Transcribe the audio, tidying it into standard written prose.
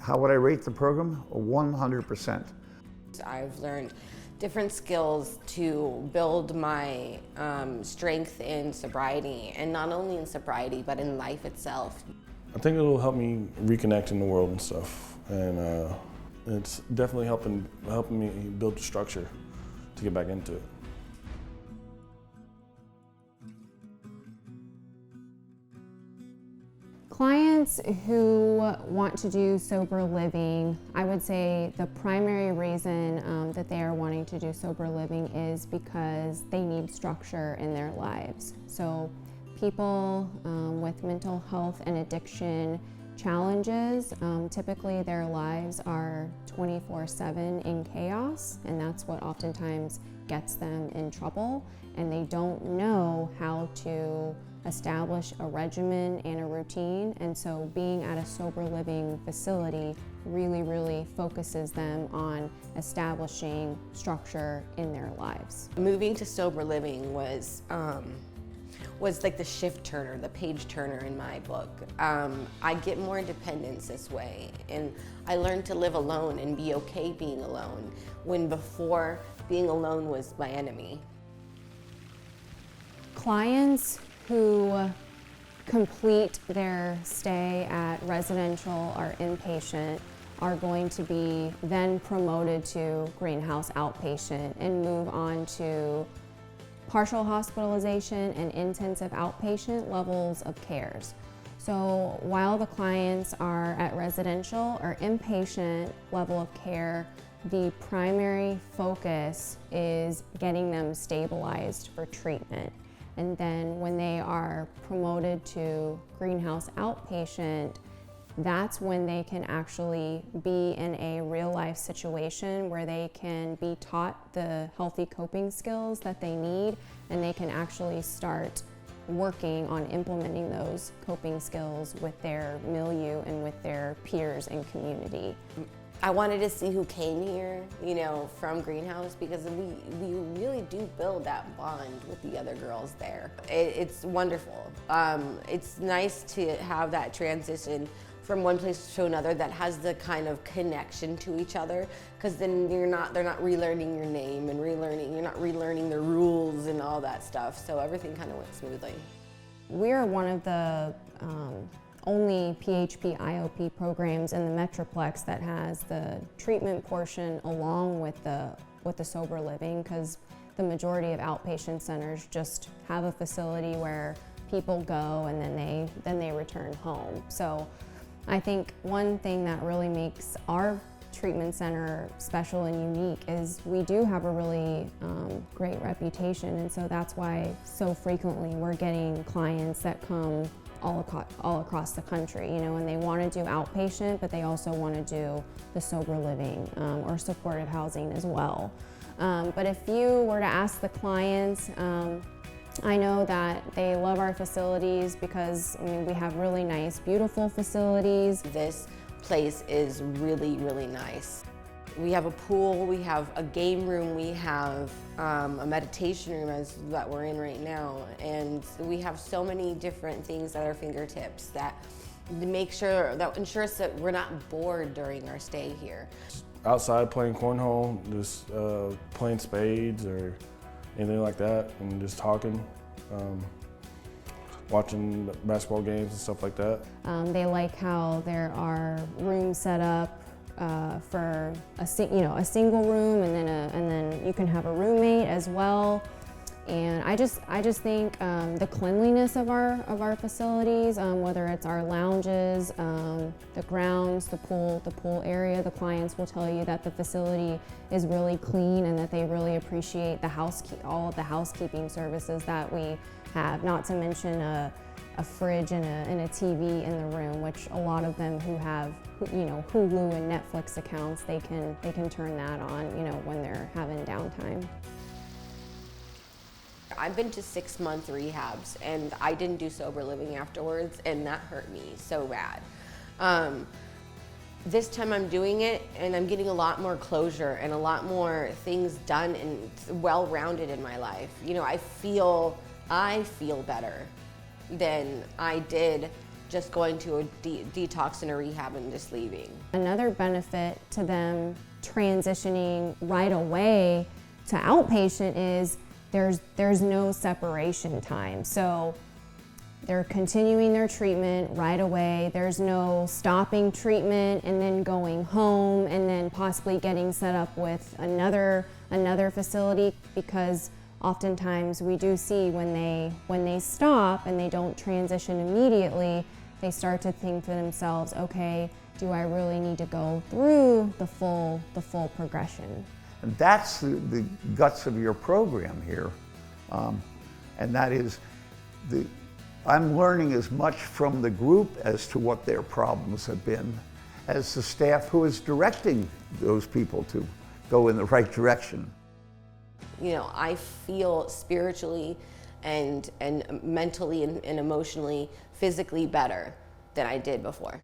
How would I rate the program? 100%. I've learned different skills to build my strength in sobriety, and not only in sobriety, but in life itself. I think it'll help me reconnect in the world and stuff, and it's definitely helping me build the structure to get back into it. Clients who want to do sober living, I would say the primary reason that they are wanting to do sober living is because they need structure in their lives. So people with mental health and addiction challenges, typically their lives are 24/7 in chaos, and that's what oftentimes gets them in trouble, and they don't know how to establish a regimen and a routine. And so being at a sober living facility really focuses them on establishing structure in their lives. Moving to sober living was like the shift turner, the page turner in my book. I get more independence this way, and I learned to live alone and be okay being alone, when before being alone was my enemy. Clients who complete their stay at residential or inpatient are going to be then promoted to greenhouse outpatient and move on to partial hospitalization and intensive outpatient levels of cares. So while the clients are at residential or inpatient level of care, the primary focus is getting them stabilized for treatment. And then when they are promoted to greenhouse outpatient, that's when they can actually be in a real life situation where they can be taught the healthy coping skills that they need, and they can actually start working on implementing those coping skills with their milieu and with their peers and community. I wanted to see who came here, from Greenhouse, because we really do build that bond with the other girls there. It's wonderful. It's nice to have that transition from one place to another that has the kind of connection to each other, because then they're not relearning your name and you're not relearning the rules and all that stuff. So everything kind of went smoothly. We're one of the only PHP IOP programs in the Metroplex that has the treatment portion along with the sober living, because the majority of outpatient centers just have a facility where people go and then they return home. So I think one thing that really makes our treatment center special and unique is we do have a really great reputation, and so that's why so frequently we're getting clients that come all across the country, and they want to do outpatient, but they also want to do the sober living or supportive housing as well. But if you were to ask the clients, I know that they love our facilities because we have really nice, beautiful facilities. This place is really nice. We have a pool, we have a game room, we have a meditation room that we're in right now, and we have so many different things at our fingertips that ensures that we're not bored during our stay here. Outside playing cornhole, just playing spades or anything like that, and just talking, watching basketball games and stuff like that. They like how there are rooms set up for a single room, and then you can have a roommate as well. And I just think the cleanliness of our facilities, whether it's our lounges, the grounds, the pool area, the clients will tell you that the facility is really clean and that they really appreciate all of the housekeeping services that we have. Not to mention a fridge and a TV in the room, which a lot of them who have Hulu and Netflix accounts, they can turn that on when they're having downtime. I've been to 6-month rehabs, and I didn't do sober living afterwards, and that hurt me so bad. This time I'm doing it, and I'm getting a lot more closure and a lot more things done and well-rounded in my life. I feel better than I did just going to a detox and a rehab and just leaving. Another benefit to them transitioning right away to outpatient is there's no separation time. So they're continuing their treatment right away. There's no stopping treatment and then going home and then possibly getting set up with another facility, because oftentimes we do see when they stop and they don't transition immediately, they start to think to themselves, okay, do I really need to go through the full progression? And that's the guts of your program here. And that is, I'm learning as much from the group as to what their problems have been as the staff who is directing those people to go in the right direction. You know, I feel spiritually and mentally and emotionally, physically better than I did before.